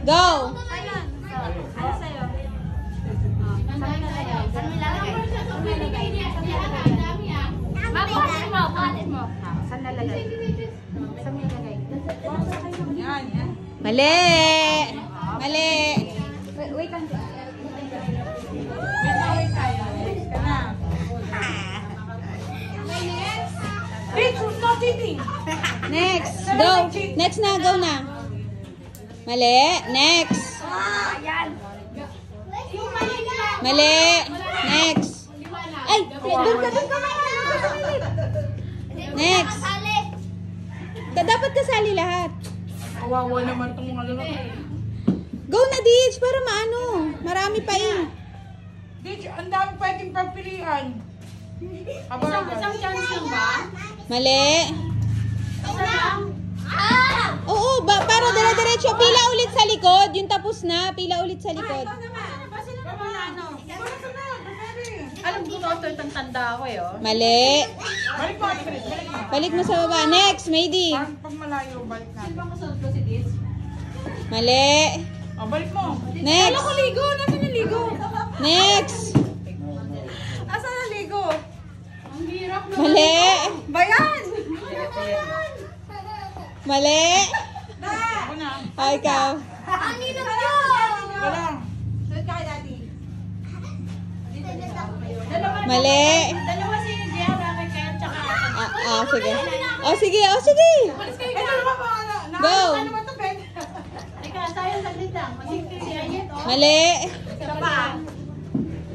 Go! Ayan. Ano sa'yo? Saan mo ilalagay? Saan mo ilalagay? Mabuhatin mo. Buhatin mo. Saan lalagay? Saan mo ilalagay? Yan, yan. Mali! Mali! Wait lang. Wait tayo. Next ka na. Bitch, who's not cheating? Next! Go! Next na, go na. Mali! Next! Mali! Next! Ay! Doon ka! Next! Dapat kasali lahat. Kawawa naman itong mga lalaki. Go na, Ditch, para maano. Marami pa eh. Bitch, ang dami pwedeng pagpilian. Isang chance lang ba? Mali. Isa lang? Oo, para dire-diretso. Pila ulit sa likod. Yung tapos na. Pila ulit sa likod. Alam ko ito, itong tanda ako eh. Mali. Balik mo, Chris. Balik mo. Balik mo sa baba. Next, Maydi. Parang pag malayo, balik na. Mali. Oh, balik mo. Next. Ligo! Nasaan yung ligo? Next. Nasaan yung ligo? Mali. Bayan! Mali. Ako na. O, ikaw. Wala. Mali. Dalawa si Diana, kay Ken, tsaka Sige. O, sige. O, sige. Eh, dalawa pa ano? Go. Ano ba ito, Ben? Teka, tayo saglit lang. Masigti si Ayet, oh. Mali. Isa pa.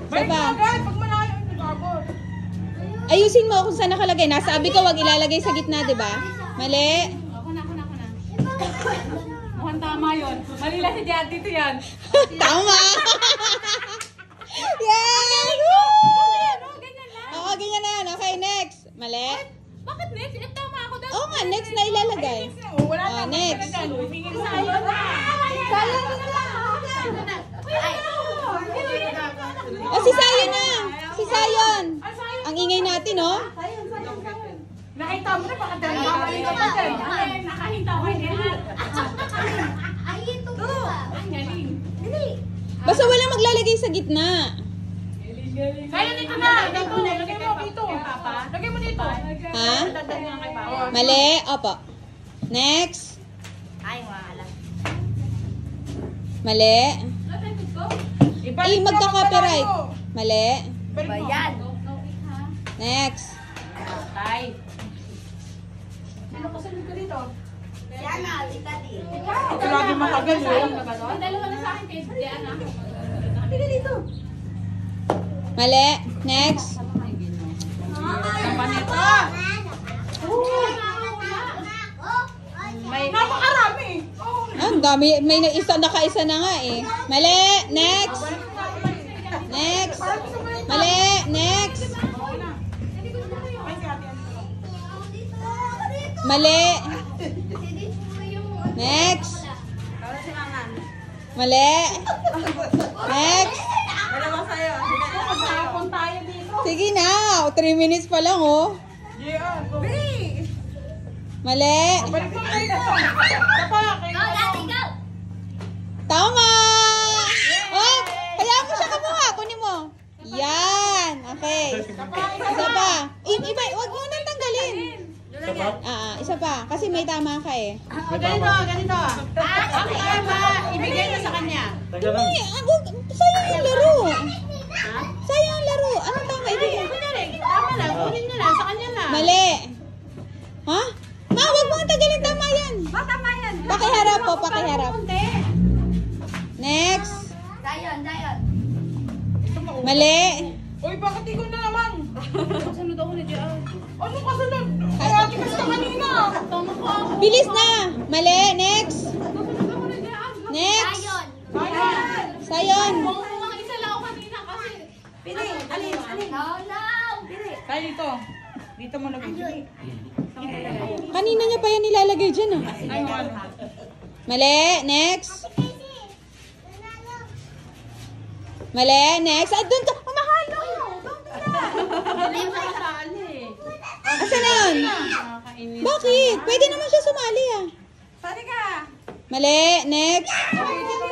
Balik mo Saba. agad. Pag malayo, nagabot. Ayusin mo kung saan nakalagay. Nasabi ko, wag ilalagay sa gitna, di ba? Mali. Ako na. Mukhang tama yun. Mali lang si Diana dito yan. Tama! Yes! Woo! Ganyan lang. Oo, ganyan na yan. Okay, next. Mali. Bakit next? Eh, tama ako daw. Oo nga, next na ilalagay. Oh, wala na. Next. Humingin sa Sayang na. Sayang na lang. Ay, O, si Sayon na. Si Sayon. Ang ingay natin, oh. Nakita mo na, baka dahil babalik ka pa dyan. nakahinta ko yan. Basta walang maglalagay sa gitna. Kaya nito na. Dito. Lagay mo dito. Lagay mo dito. Ha? Dagdag mo lang kay Papa. Mali. Opo. Next. Ay, wala. Mali. Ibalik mo, Magka-copyright. magpalayo. Mali. Balik mo. Next. Tay. Sino kasunod ko dito? Diana, ika din. Ito lagi matagal eh. Dalawa na sa akin kay Diana. Mali. Next. Napakarami. Ang dami. May nakaisa na nga eh. Mali. Next. Next. Mali. Next. Mali. Next. Mali. Next. Dalawa sa'yo. Magkakapon tayo dito. Sige na. 3 minutes pa lang, oh. Yeah. Mali. Balik mo dito. Tapa. Tama! Oh, kaya mo siya kamuha. Kunin mo. Yan. Okay. Isa pa. Iba, wag mo nang tanggalin. Isa pa. Kasi may tama ka eh. Ganito. Ang ba, ibigay mo sa kanya. Hindi. Sayang yung laro. Sayang ang laro. Anong tama ibigay? Tama lang, kunin niya lang, sa kanya lang. Mali. Ha? Ma, wag mo nang tanggalin. Tama yan. Tama yan. Pakiharap po. Pakiharap. Next. Dayon. Mali. Uy, bakit ikaw na naman? Sunod ako ni Diana. Ano kasunod? Ay, ate kasi ka kanina. Tama ko ako. Bilis na. Mali. Next. Sunod ako ni Diana. Next. Ayan. Sayon. Mga isa lang ako kanina kasi. Pili. Alin. Kaya dito. Dito mo nabibili. Kanina niya pa yan nilalagay dyan ah. Ay, ano. Mali. Next. Mali. Next. Ah, doon ka. Mahalo. Asan na yun? Bakit? Pwede naman siya sumali ah. Sali ka. Mali. Next. Dito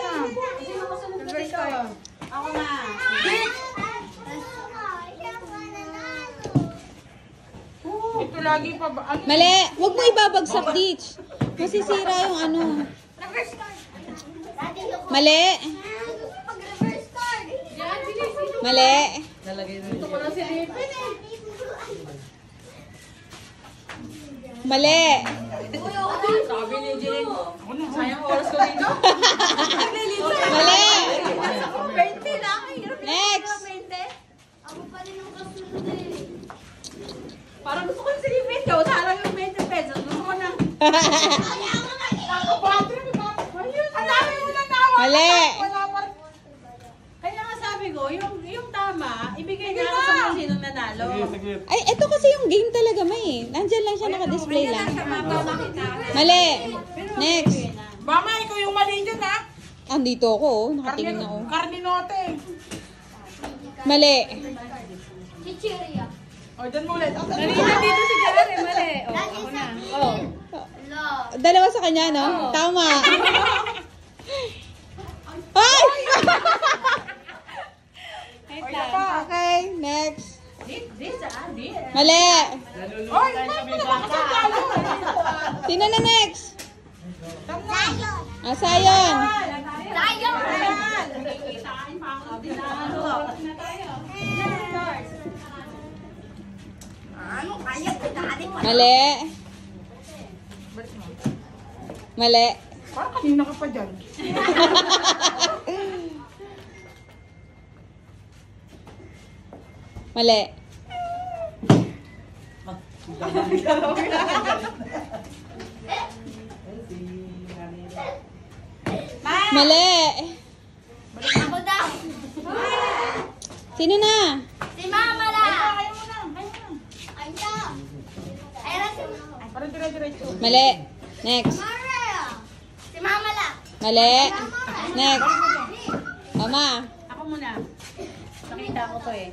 lagi pa ba? Ano? Mali. Huwag mo ibabagsak, Ditch. Masisira yung ano. Mali. Mali. Mali. Sabi ni Jeline, ako na, sayang oras ko dito. Mali. 20 lang. Next. Ako pa rin ang kasunod eh. Parang gusto ko yung silipin ko. Tarang yung 20 pesos. Gusto ko na. Ang dami mo na tawa. Mali. Kaya nga sabi ko, yung tama, ibigay na ako sa kung sinong nanalo. Ay, ito kasi yung game talaga, May. Nandyan lang siya, naka-display lang. Mali. Next. Mama, ikaw yung mali dyan ha. Andito ako, oh. Nakatingin ako. Karninote. Mali. Chichiria. O, dyan mo ulit. Dito si Gerard eh, mali. O, ako na. Dalawa sa kanya, no? Tama. Ay! Okay, next. Mali. Oy, talo. Sino na next? Sayon. Mali. Mali. Parang kanina ka pa dyan. Mali. Mali. Ako daw. Sino na? Si Mama la. Ayaw mo na. Ay, daw. Ay, si Parang dire-diretso. Mali. Next. Maria. Si Mama la. Mali. Next. Mama. Ako muna. Nakita ko to eh.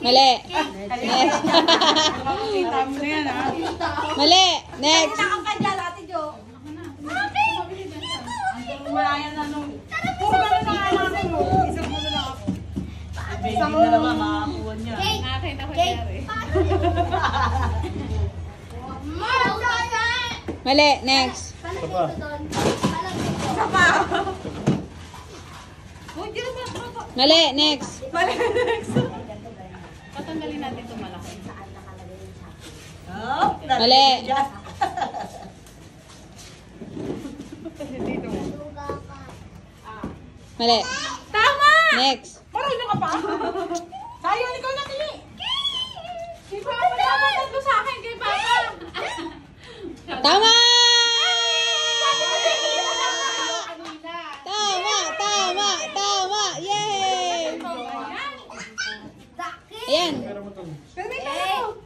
Mali. Next. Kita mo na yan ha. Mali. Next. Ka dyan, Ate Jo. Mami! Wala yan ano. Puro ka na naman mo. Isang mo na lang ako. Isang mo na naman makakuha niya. Akin ako nangyari. Mali. Next. Mali. Next. Patanggalin natin ito malaki. Mali. Mali. Tama! Next. Marunong ka pa? Sayon, ikaw na pili. Si Papa, dapat mo sa akin kay Papa. Tama! Tama! Tama! Tama! Yay! Ayan.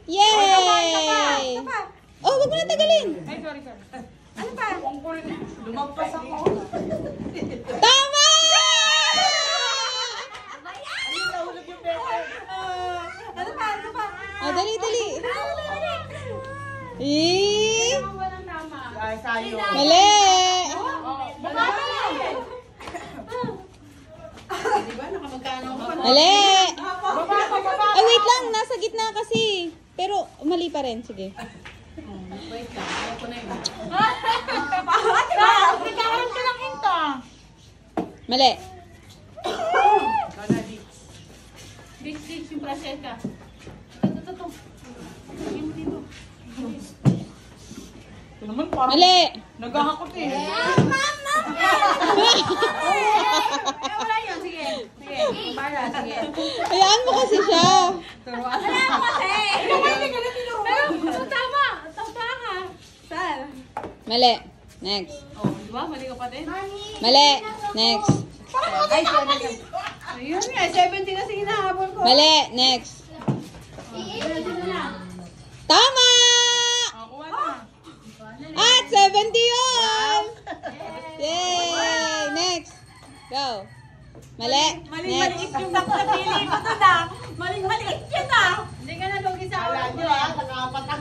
Yay! Oh, wag mo na tagalin. Ay, sorry. Ano pa? Lumagpas ako. Tama! Ano pa? Ah, dali, dali. Eh, Walang tama. Ay, sayo. mali. Di ba? Nakamagkano ko. Mali. Baba. Ah, wait lang. Nasa gitna kasi. Pero mali pa rin. Sige. Wait lang. Ayaw ko na yun. Nagkakaroon ka ng hinta. Mali. Dig yung placenta. Ito. Lagyan mo dito. Ito naman parang Mali. naghahakot eh. Wala yun. Sige. Para. Sige. Hayaan mo kasi siya. Wala mo kasi. Pero tama. Tama ka. Sal. Mali. Next. Oh, di ba? Mali ka pa din. Mali. Next. Ay, ayun nga. 70 kasi hinahabol ko. Mali. Next. Tama! Kuha na. At 70 yun! Yay! Next. Go. Mali. Maliit Next. yung napili ko to na. Maliit yun ah. Hindi ka na lugi sa Wala ako. niyo ha, nakapatak.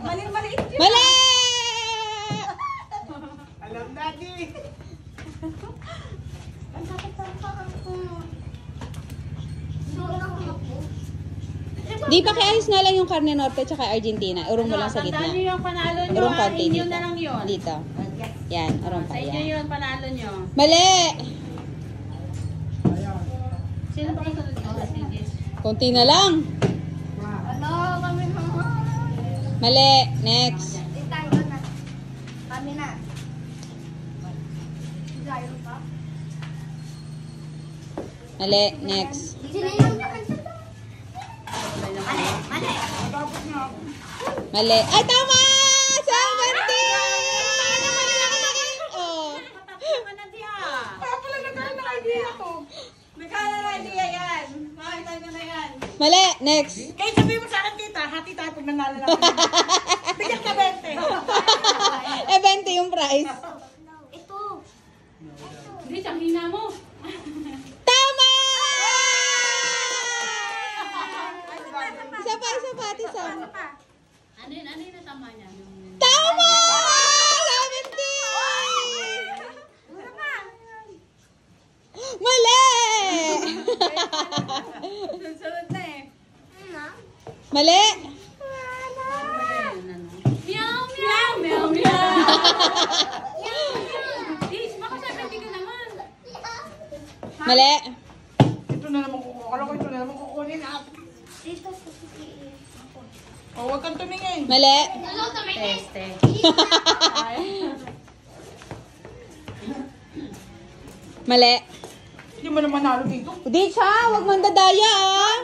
Maliit yun. Mali! Alam natin. Di ba Di pa kiayos na lang yung Carne Norte tsaka Argentina. Urong mo lang sa Tandaan gitna. nyo yung panalo nyo. Urong konti Inyo dito. na lang yun. Dito. Yan, urong pa Sa inyo yan. yun, panalo nyo. Mali! Sino ba kasunod nyo? Sige. Konti na lang. Ano, kami na. Mali. Next. Itayo na. Kami na. Itayo pa. Mali. Next. Sino yung kanta to? Mali, mali. Mali. Ay, tama! 70! Oh. Patapos ka na diya. Kaya pala nagkaroon ng idea to. Nagkaroon ng idea yan. Makita ko na yan. Mali. Next. Kaya sabihin mo sa akin, tita, hati tayo pag nanalo naman. Bigyan ka 20. Eh, 20 yung price. Ito. Hindi, siyang hina mo. Tama! Isa pa, Ate Sam. Ano yun natama niya? Tama! 70! Mali! Sunod na eh. Mali! Meow, meow, meow, meow. Dish, baka 70 ka naman. Mali! Ito na naman kukuha. Akala ko ito na naman kukunin. Dito sa sige. Oh, huwag kang tumingin. Mali! Teste. Mali! Hindi mo naman nalo dito. Di siya, huwag mandadaya ah!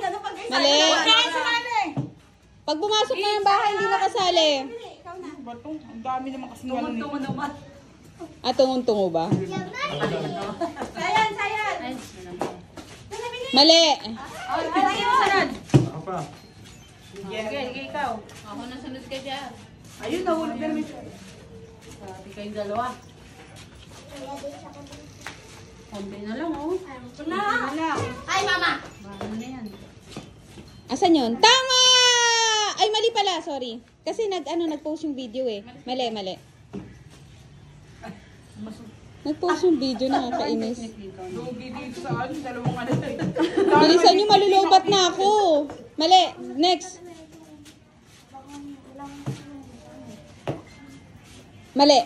Mali! Kaya sumali! Pag pumasok na yung bahay, hindi nakasali. Bato, ang dami naman kasi nalo nito. naman. Ah, tungo ba? Sayan, sayan. Mali! Ay, mo sunod. Ako pa. Sige, ikaw. Ako na sunod ka dyan. Ayun, nahulog na naman. Sabi kayong dalawa. Konti na lang, oh. Konti na lang. Ay, mama. Ano na yan? Asan yun? Tama! Ay, mali pala, sorry. Kasi nag-post yung video eh. Mali. Nag-post yung video, nakakainis. Lugi dito sa ano, dalawang ano. Bilisan nyo, malulobat na ako. Mali, next. Mali.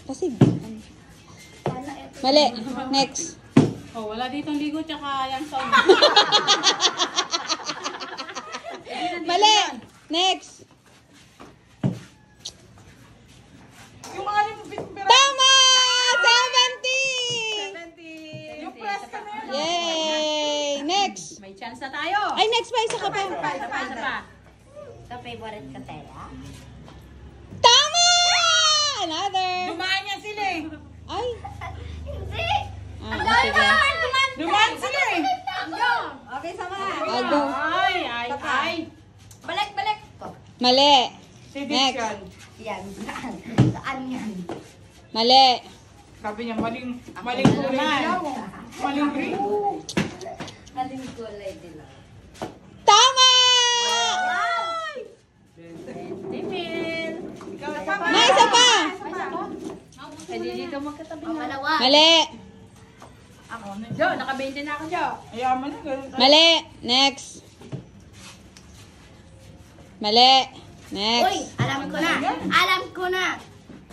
Kasi, mali, next. Oh, wala ditong ligo tsaka yung sound. Mali, next. Yung mga pera. Tama! 70! Yung press ka na yun. Yay! Next. May chance na tayo. Ay, next pa, isa ka pa. Isa pa. Sa favorite ka tayo. Tama! Another. Dumaan niya sila eh. Ay. Hindi. Ah, sige. Dumaan sila eh. Okay, sama. Ah, go. Ay. Balik, balik. Mali. Si Dix Next. yan. Yan. Saan yan? Mali. Sabi niya, maling kulay nila. Maling green. Aling kulay nila. Tama! Timil. May isa pa. Eh, dito magkatabi na. Pangalawa. Mali. Ako na, Jo. Naka-20 na ako, Jo. Ayaman na, ganun. Mali. Next. Mali. Uy, Next. alam ko na. Alam ko na.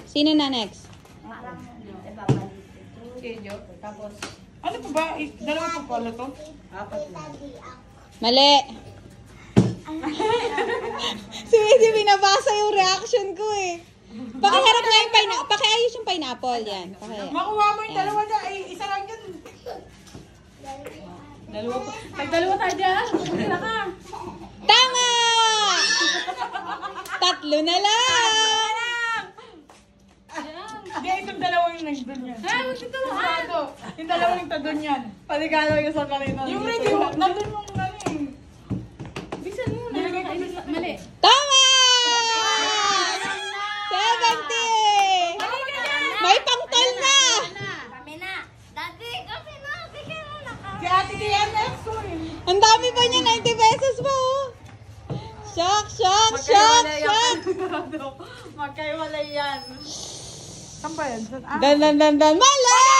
Sino na next? Parang, diba, balik. Okay, Jo. Tapos, Ano pa ba? Dalawa pa pala to? apat na. Mali. si binabasa yung reaction ko eh. Pakiharap nga yung pakiayos yung pineapple yan. Makuha mo yung dalawa na. Ay, isa lang yan. Dalawa pa. Tag-dalawa tayo dyan. Pagkakila ka. Tama! Tatlo na lang! Hindi, itong dalawa yung nagdun yan. Ah, magtutulong ka. Sigurado. Yung dalawa yung tadun yan. Paligalo yung sa kanina. Yung ready mo, nandun mo ano eh. Bisan mo na. Mali. Tama! 70! May pangtol na! Kami na. Dati, kami na. Bigyan mo na ka. Si Ate DMX ko eh. Ang dami pa niya, 90 pesos pa oh. Shock! Magkaiwalay yan. Saan ba yan? Dan! Mali!